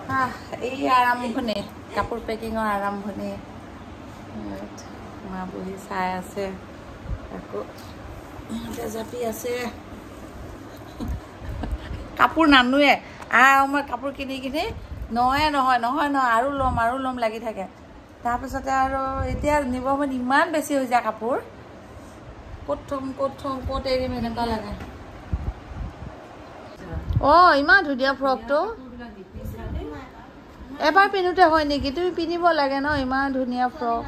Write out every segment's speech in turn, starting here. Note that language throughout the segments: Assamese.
এই আৰম্ভণি কাপোৰ পেকিঙৰ আৰম্ভণি মা বহি চাই আছে আকৌ জাপি আছে কাপোৰ নানোৱে মই কাপোৰ কিনি নহয় আৰু ল'ম লাগি থাকে তাৰপিছতে আৰু এতিয়া নিব মানে ইমান বেছি হৈ যায় কাপোৰ ক'ত থ'ম ক'ত এৰিম এনেকুৱা লাগে ইমান ধুনীয়া ফ্ৰকটো এবাৰ পিন্ধোতে হয় নেকি তুমি পিন্ধিব লাগে ন ইমান ধুনীয়া ফ্ৰক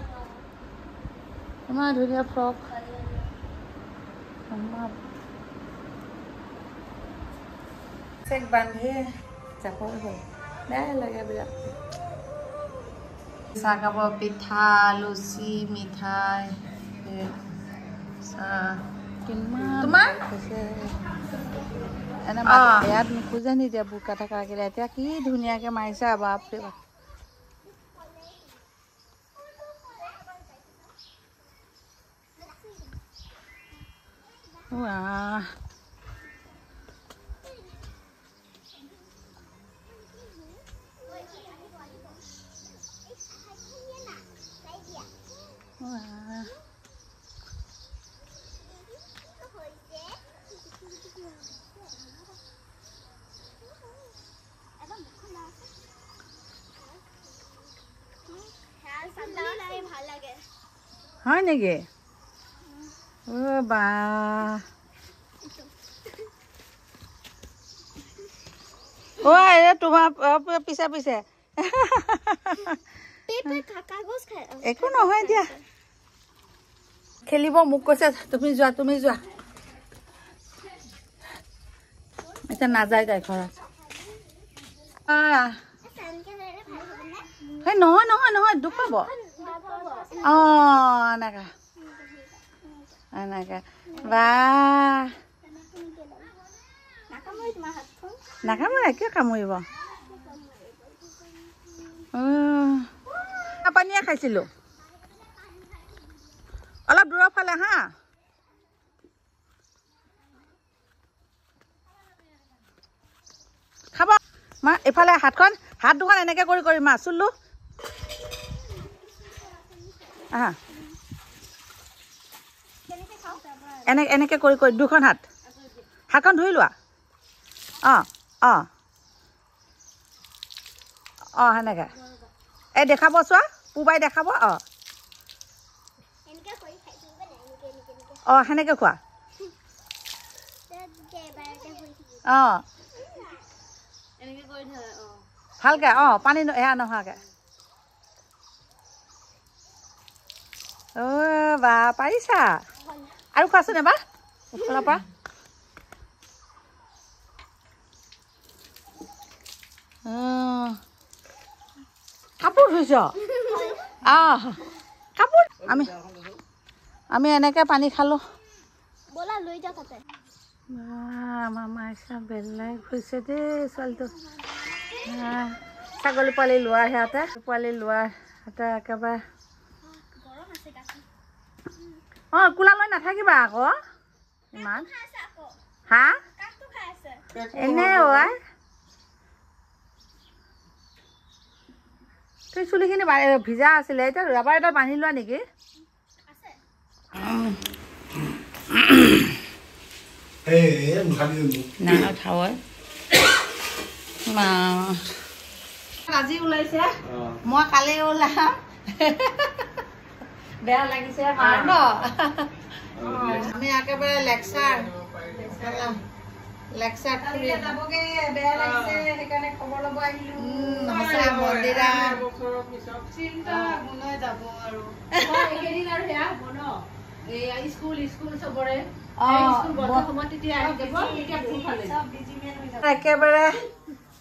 চেক বান্ধি যাব বেয়া লাগে বিৰাট চাহ খাব পিঠা লুচি মিঠাই চাহ তোমাৰ এনে ইয়াত নোখোজে নিদিয়া বোকা থাকাকিলে এতিয়া কি ধুনীয়াকে মাৰিছে বাপৰে বাপ হয় নেকি বা তোমাৰ পিছে একো নহয় দিয়া খেলিব মোক কৈছে তুমি যোৱা এতিয়া নাযায় তাই ঘৰত নহয় দুখ পাব এনেকা বা নাকামুৰে কিয় কামুৰিব পানীয়ে খাইছিলো অলপ দূৰৰ ফালে খাব মা এফালে হাত দুখন এনেকে কৰি মা চুল্লু এনেকে কৰি দুখন হাতখন ধুই লোৱা সেনেকে এই দেখাব চোৱা পুবাই দেখাব সেনেকে খোৱা ভালকে পানী এয়া নোহোৱাকে বা পাৰিছা আৰু খোৱাচোন এবাৰ ওপৰৰ পৰা কাপোৰ ধুইছ কাপোৰ আমি এনেকে পানী খালো মামাই বেলেগ হৈছে দেই ছোৱালীটো ছাগলী পোৱালি লোৱা সিহঁতে একেবাৰে কোলা লৈ নাথাকিবা আকৌ ইমান এনে তুমি চুলিখিনি ভিজা আছিলে এতিয়া ৰাবাৰ এটা বান্ধি লোৱা নেকি আজি ওলাইছে মই কালি ওলাম বেয়া লাগিছে ন আমি একেবাৰে লেকচাৰ যাবগে বেয়া লাগিছে সেইকাৰণে খবৰ ল'ব আহিলো চিন্তা মনে যাব আৰু এইকেইদিন আৰু সেয়া হ'ব ন স্কুল চবৰে একেবাৰে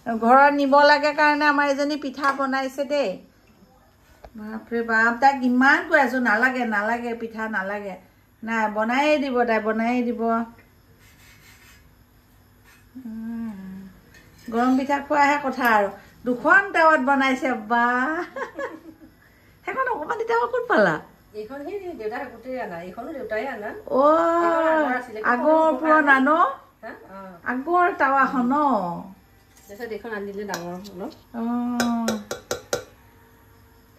ঘৰত নিব লাগে কাৰণে আমাৰ এজনী পিঠা বনাইছে দেই বাপৰে বাপ তাক ইমান কৈ আছো নালাগে পিঠা নালাগে নাই বনায়ে দিব তাই বনায়ে দিব গৰম পিঠা খোৱাহে কথা আৰু দুখন টাৱাত বনাইছে বা সেইখন অকণমান টাৱা ক'ত পালা আগৰ পুৰণা ন আগৰ টাৱাখন তাৰপিছত এইখন আনিলে ডাঙৰ অলপ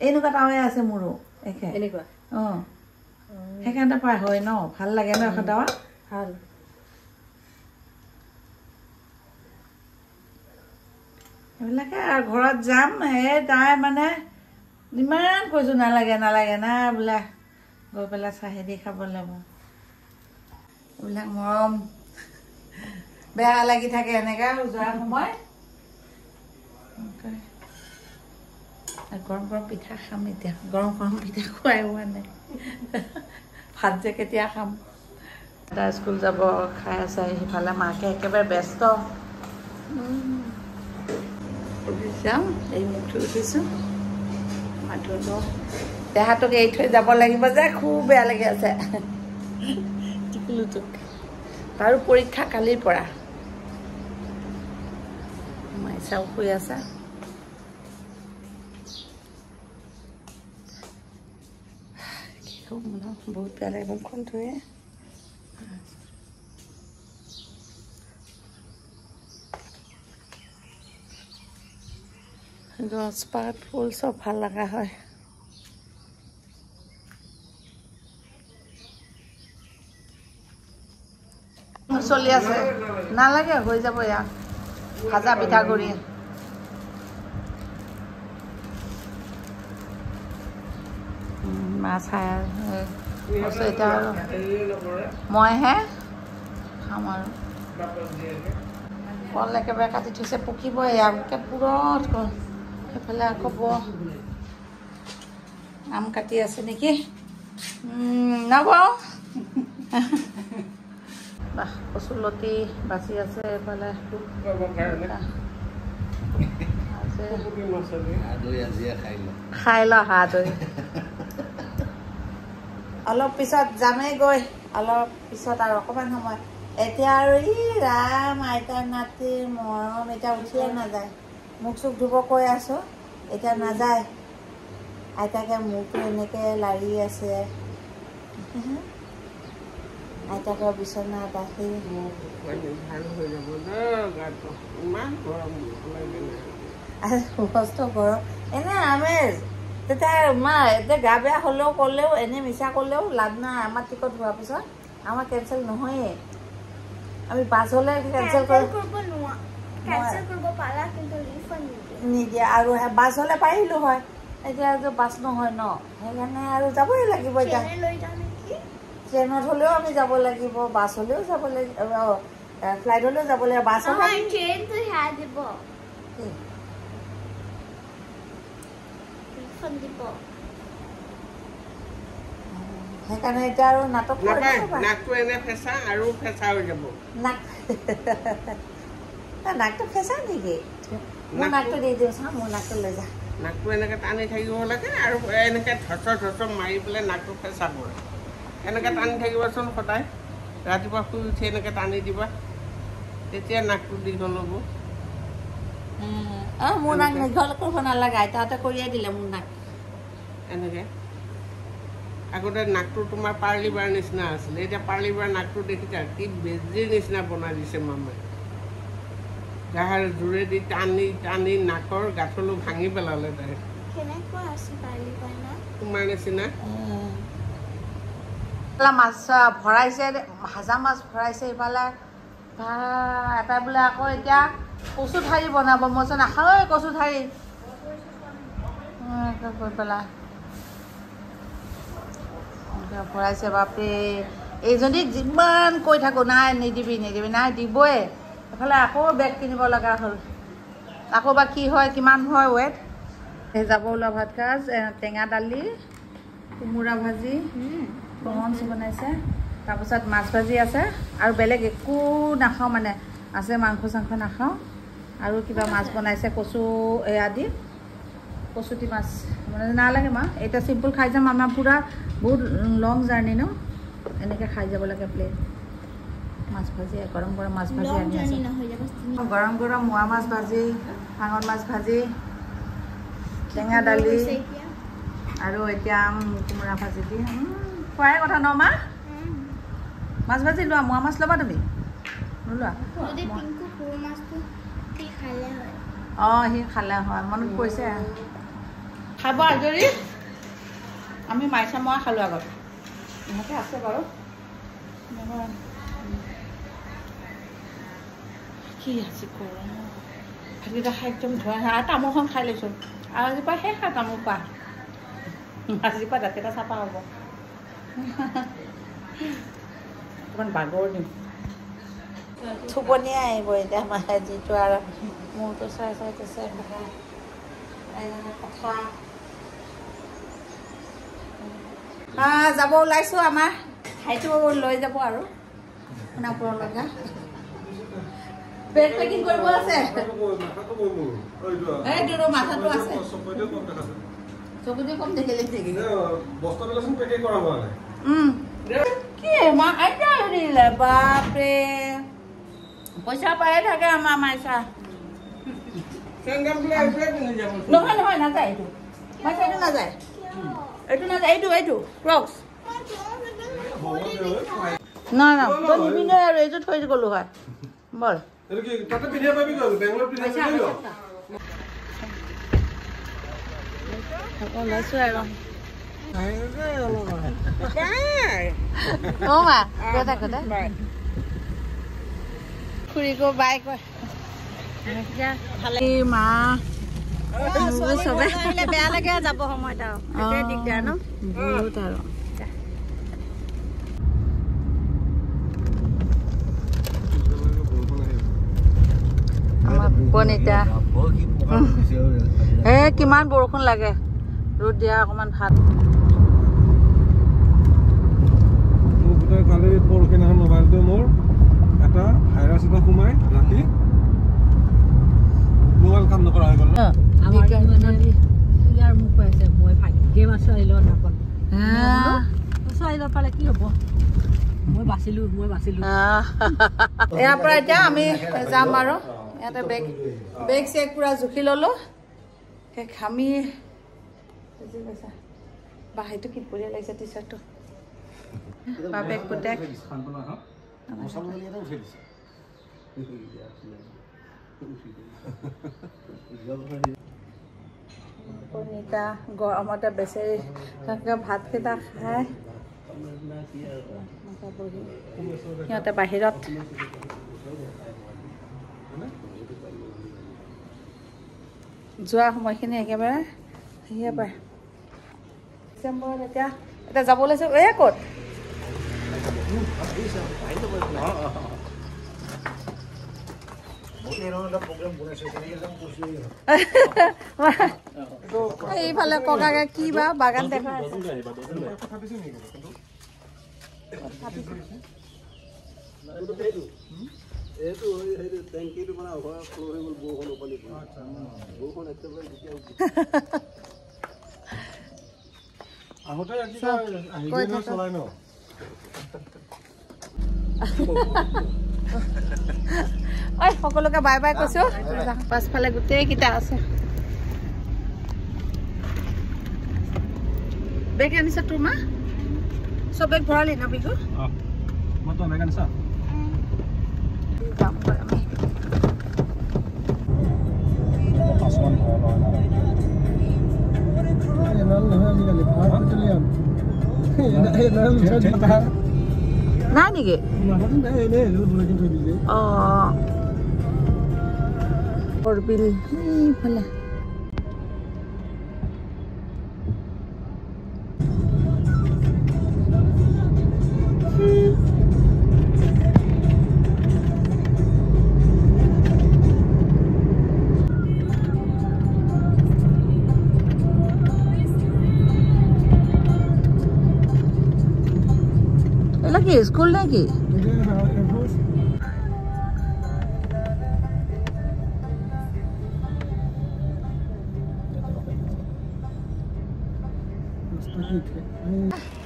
এনেকুৱা টাৱে আছে মোৰো একে এনেকুৱা সেইকাৰণে পাই হয় ন ভাল লাগে ন এখন টাৱা ভাল এইবিলাকে আৰু ঘৰত যাম তাই মানে ইমান কৈছোঁ নালাগে নালাগে না বোলে গৈ পেলাই চাহে দি খাব লাগিব এইবিলাক মৰম বেয়া লাগি থাকে এনেকৈ যোৱাৰ সময় গৰম গৰম পিঠা খাম এতিয়া গৰম গৰম পিঠা খুৱাই হোৱা নাই ভাত যে কেতিয়া খাম এটা স্কুল যাব খাই আছে সিফালে মাকে একেবাৰে ব্যস্ত যাম এই মুঠি উঠিছোঁ মাথোঁতো দেহাটোক এৰি থৈ যাব লাগিব যে খুব বেয়া লাগি আছে টিকুলুটোক তাৰো পৰীক্ষা কালিৰ পৰা মাইচাও শুই আছে কি খুব বহুত বেয়া লাগে মুখখন ধুয়ে গছপাত ফুল চব ভাল লগা হয় চলি আছে নালাগে হৈ যাব ইয়াক ভাজা পিঠাগুড়ি মাছ খাই এতিয়া আৰু মইহে খাম আৰু কল একেবাৰে কাটি থৈছে পকিবই একে পুৰত কল সেইফালে আকৌ আম কাটি আছে নেকি নব বাহ কচুলতি বাচি আছে এইফালে খাই ল হাত অলপ পিছত যামেই গৈ অলপ পিছত আৰু অকণমান সময় এতিয়া আৰু ৰাম আইতাৰ নাতিৰ মৰম এতিয়া উঠিয়ে নাযায় মুখ চুখ ধুব কৈ আছোঁ এতিয়া নাযায় আইতাকে মুখটো এনেকৈ লাৰি আছে আইতাকে বিচনাত আহি মস্ত গৰম এনে আমেজ তেতিয়া মা এতিয়া গা বেয়া হ'লেও ক'লেও এনেই মিছা ক'লেও লাভ নাই আমাৰ টিকট হোৱাৰ পিছত আমাৰ কেঞ্চেল নহয়েই আমি বাছ হ'লে কেঞ্চেল নিদিয়ে আৰু বাছ হ'লে পাৰিলোঁ হয় এতিয়া যে বাছ নহয় ন সেইকাৰণে আৰু যাবই লাগিব এতিয়া ট্ৰেইনত হ'লেও আমি যাব লাগিব বাছ হ'লেও যাব লাগিব ফ্লাইট হ'লেও যাব লাগিব বাছ সেইকাৰণে এতিয়া আৰু নাটক নাকটো ফেঁচা নেকি মোৰ নাকটো দি দিওঁ চা মোৰ নাকটো লৈ যা নাকটো এনেকৈ টানি থাকিব লাগে আৰু এনেকৈ ধচৰ মাৰি পেলাই নাকটো ফেঁচা কৰে এনেকৈ টানি থাকিবাচোন সদায় ৰাতিপুৱা শুই উঠি এনেকৈ টানি দিবা তেতিয়া নাকটো দীঘল হ'ব মোৰ নাক দীঘল কৰিব নালাগে আইতাহঁতে কৰিয়ে দিলে মোৰ নাক এনেকৈ আগতে নাকটো তোমাৰ পাৰ্লি বাৰ নিচিনা আছিলে এতিয়া পাৰ্লি বাৰ নাকটো দেখিছা কি বেজিৰ নিচিনা বনাই দিছে মামাই গাহাৰ জোৰেদি টানি টানি নাকৰ গাঁঠলো ভাঙি পেলালে তাই তোমাৰ নিচিনা মাছ ভৰাইছে ভাজা মাছ ভৰাইছে ইফালে এটা বোলে আকৌ এতিয়া কচু ঠাৰি বনাব মই চোন নাখাওঁ কচু ঠাৰি গৈ পেলাই ভৰাইছে বাপৰে এইজনীক যিমান কৈ থাকোঁ নাই নিদিবি নিদিবি নাই দিবই এফালে আকৌ বেগ কিনিব লগা হ'ল আকৌ বা কি হয় কিমান হয় ৱেট সেই যাব ওলোৱা ভাত সাজ টেঙা দালি কোমোৰা ভাজি প্ৰমঞ্চ বনাইছে তাৰপিছত মাছ ভাজি আছে আৰু বেলেগ একো নাখাওঁ মানে আছে মাংস চাংস নাখাওঁ আৰু কিবা মাছ বনাইছে কচু এয়া দি কচুটি মাছ মানে নালাগে মা এতিয়া চিম্পুল খাই যাম আমাৰ পূৰা বহুত লং জাৰ্ণি ন এনেকৈ খাই যাব লাগে প্লেট মাছ ভাজি গৰম গৰম মাছ ভাজি আনি আছে গৰম গৰম মোৱা মাছ ভাজি ভাঙন মাছ ভাজি টেঙা দালি আৰু এতিয়া কোমোৰা ভাজি দি খোৱাই কথা ন মা মাছ ভাজি লোৱা মোৱা মাছ ল'বা তুমি নোলোৱা অঁ সি খালে হয় মনত পৰিছে খাব আজৰি আমি মাইছা মই খালোঁ আগত ইহঁতে আছে বাৰু কি আছে কৰা ভাতকেইটা খাই একদম ধোৱা আৰু তামোলখন খাই লৈছোঁ আৰু আজিৰ পৰা শেষ আৰু তামোল পা আজিৰ পৰা দাঁতকেইটা চাফা হ'ব অকণমান বাগৰ দিম টোপনিয়ে আহিব এতিয়া মাহে যিটো আৰু মূৰটো চাই চাই কৈছে কথা যাব ওলাইছোঁ আমাৰ ঠাইটো লৈ যাব আৰু সোণাপুৰলৈকে বেগ পেকিং কৰিব আছে এইটো মাথাটো আছে চকুটো কম দেখিলে কি মা আইতা দিলে বাপৰে পইচা পায়ে থাকে আমাৰ মাইছা নহয় নহয় নাযায় এইটো মাইছা এইটো নাযায় এইটো নাযায় এইটো ক্ৰক্স নাই না তই নিপিন্ধে আৰু এইটো থৈ গ'লো হয় বল ওলাইছো আৰু অঁ মা কথা কথা খুৰীকো বাই কয় মা বেয়া লাগে যাব সময়ত আৰু দিগদাৰ ন বহুত আৰু কিমান বৰষুণ লাগে ৰ'দ দিয়া অকণমান ভাল কালি পৰহিদিনাখন মোবাইলটো মোৰ এটা ভাইৰাছ এটা সোমাই ৰাতি মোবাইল কাম নকৰা হৈ গ'ল ইয়াৰ মোক কৈ আছে মই ভাগ্যে মাছো আহিলো নাপালো আহিব পালে কি হ'ব মই বাচিলো ইয়াৰ পৰা এতিয়া আমি যাম আৰু ইয়াতে বেগ চেগ পুৰা জুখি ল'লোঁ সেই ঘামি বুজি পাইছা বা সেইটো কি বঢ়িয়া লাগিছে টি চাৰ্টটো বাপেক পুতেক কণিতা গৰমতে বেচেৰি ভাতকেইটা খাই সিহঁতে বাহিৰত যোৱা সময়খিনি একেবাৰে সেয়ে পায় ডিচেম্বৰত এতিয়া যাব ওলাইছোঁ ক'ত এইফালে ককাকে কি বা বাগান দেখা আছে সকলোকে বাই বাই কৈছো পাছফালে গোটেইকেইটা আছে বেগ আনিছা তোৰ মা চব বেগ ভৰালি ন বিহু নাই নেকি বিল এইফালে কি স্কুল নাকি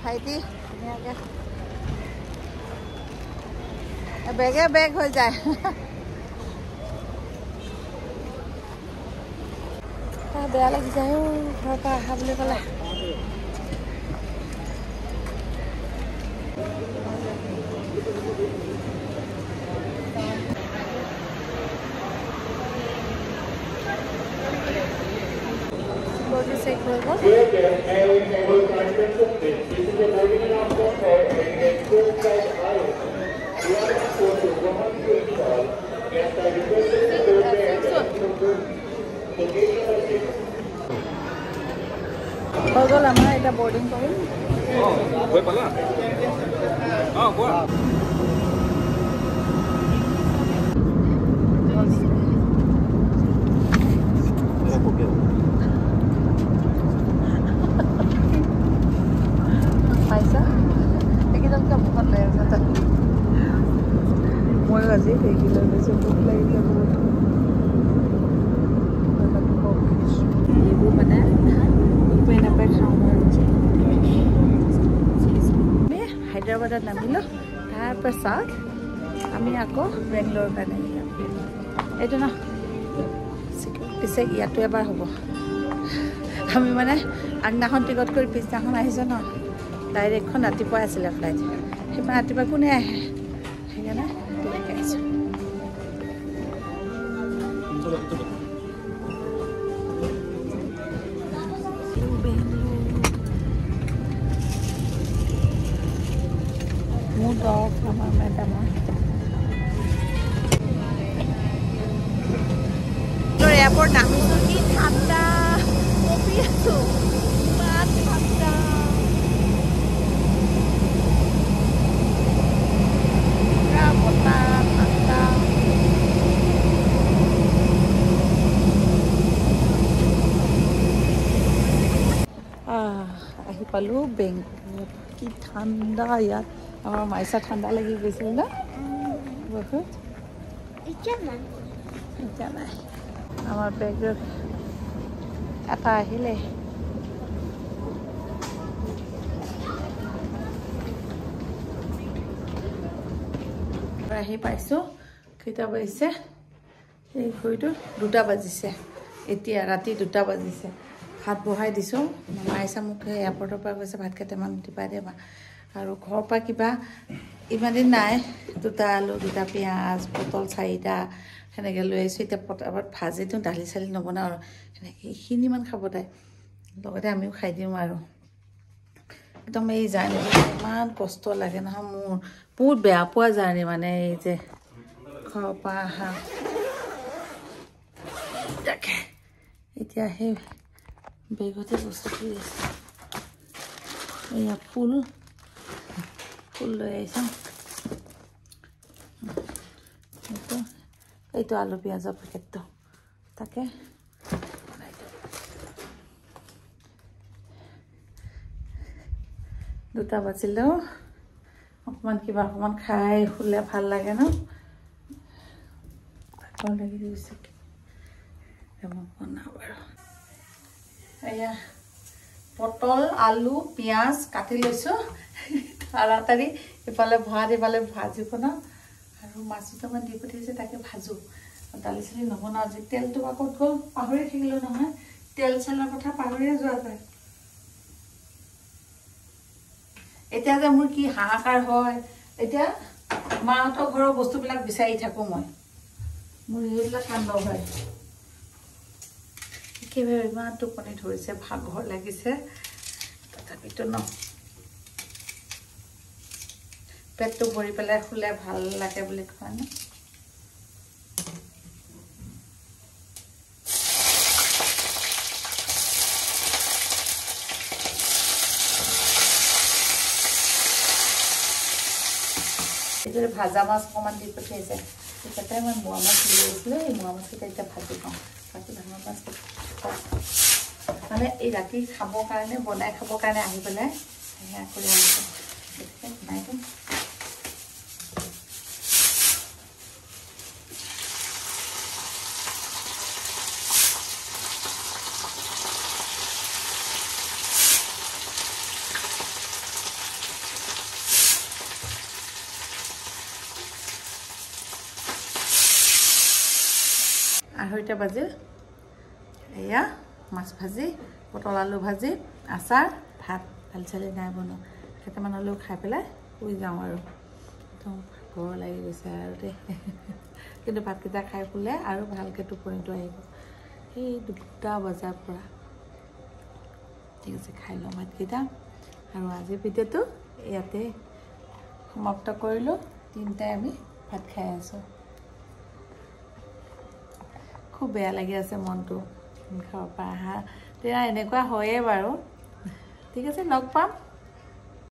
ভাইটি বেগে বেগ হৈ যায় বেয়া লাগি যায় ঘৰৰ পৰা অহা বুলি ক'লে বডি চেক হৈ গ'ল হৈ গ'ল আমাৰ এতিয়া বৰ্ডিং কৰিম হৈ পালা কোৱা পাইছা এইকেইজনকে মুখত লৈ আছে তাত ময়ো আজি সেইকি লৈ গৈছোঁ ভোক লাগিছে বহুত এইবোৰ মানে উপায় নাপায় খাওঁ আৰু আমি হায়দৰাবাদত নামিলোঁ তাৰপাছত আমি আকৌ বেংগলোৰ কাৰণে এইটো ন পিছে ইয়াতো এবাৰ হ'ব আমি মানে আগদিনাখন টিকট কৰি পিছদিনাখন আহিছোঁ ন ডাইৰেক্টখন ৰাতিপুৱাই আছিলে ফ্লাইট সেইখন ৰাতিপুৱা কোনে আহে সেইকাৰণে দেৰিকৈ আহিছোঁ মোৰ দৰৱ আমাৰ মেডামৰ এয়াৰপৰ্ট নামিছোঁ কি ঠাণ্ডা কপি আছোঁ ইমান ঠাণ্ডা বতাহ ঠাণ্ডা আহি পালোঁ বেংগলোৰ কি ঠাণ্ডা ইয়াত আমাৰ মাইচা ঠাণ্ডা লাগি গৈছিল ন বহুত এতিয়া নাই আমাৰ বেগত এটা আহিলে আহি পাইছোঁ কেইটা বাজিছে এই ঘড়ীটো 2টা বাজিছে এতিয়া ৰাতি 2টা বাজিছে ভাত বহাই দিছোঁ মাইচা মোক এয়াৰপৰ্টৰ পৰা কৈছে ভাত কেইটামান দিবা দেবা আৰু ঘৰৰ পৰা কিবা ইমান দিন নাই 2টা আলু 2টা পিঁয়াজ পটল 4টা সেনেকৈ লৈ আহিছোঁ এতিয়া পটাপট ভাজি দিওঁ দালি চালি নবনাওঁ আৰু সেনেকৈ এইখিনিমান খাব তাই লগতে আমিও খাই দিওঁ আৰু একদম এই জাৰ্ণি ইমান কষ্ট লাগে নহয় মোৰ বহুত বেয়া পোৱা জাৰ্ণি মানে এই যে ঘৰৰ পৰা আহা তাকে এতিয়া সেই বেগতে বস্তু থৈ আছে এয়া ফুল লৈ আহিছোঁ এইটো আলু পিঁয়াজৰ পেকেটটো তাকে 2টা বাজিলেও অকণমান কিবা অকণমান খাই শুলে ভাল লাগে ন ভাগৰ লাগি গৈছে বনাওঁ বাৰু এয়া পটল আলু পিঁয়াজ কাটি লৈছোঁ তাড়াতাড়ি ইফালে ভাত ইফালে ভাজি বনাওঁ আৰু মাছ দুটামান দি পঠিয়াইছে তাকে ভাজোঁ দালি চালি নবনাওঁ আজি তেলটো ক'ত গ'ল পাহৰি থাকিলোঁ নহয় তেল চেলৰ কথা পাহৰিয়ে যোৱা যায় এতিয়া যে মোৰ কি হাহাকাৰ হয় এতিয়া মাহঁতৰ ঘৰৰ বস্তুবিলাক বিচাৰি থাকোঁ মই মোৰ সেইবিলাক কাণ্ড হয় একেবাৰে ইমান টোপনি ধৰিছে ভাগৰ লাগিছে তথাপিতো ন পেটটো ভৰি পেলাই শুলে ভাল লাগে বুলি কয় ন এইদৰে ভাজা মাছ অকণমান দি পঠিয়াইছে তেতিয়াতে মই মোৱা মাছ দি লৈছিলোঁ এই মোৱা মাছকেইটা এতিয়া ভাজি পাওঁ বাকী ডাঙৰ মাছ মানে এই ৰাতি খাবৰ কাৰণে বনাই খাবৰ কাৰণে আহি পেলাই সেয়া কৰি আনিছোঁ গতিকে বনাই দিম আঢ়ৈটা বাজিল এয়া মাছ ভাজি পটল আলু ভাজি আচাৰ ভাত দালি চালি নাই বনোৱা কেইটামান হ'লেও খাই পেলাই শুই যাওঁ আৰু একদম ভাগৰ লাগি গৈছে আৰু দেই কিন্তু ভাতকেইটা খাই শুলে আৰু ভালকৈ টোপনিটো আহিব সেই 2টা বজাৰ পৰা ঠিক আছে খাই লওঁ ভাতকেইটা আৰু আজিৰ ভিডিঅ'টো ইয়াতে সমাপ্ত কৰিলোঁ তিনিটাই আমি ভাত খাই আছোঁ খুব বেয়া লাগি আছে মনটো ঘৰৰ পৰা অহা তেতিয়া এনেকুৱা হয়ে বাৰু ঠিক আছে লগ পাম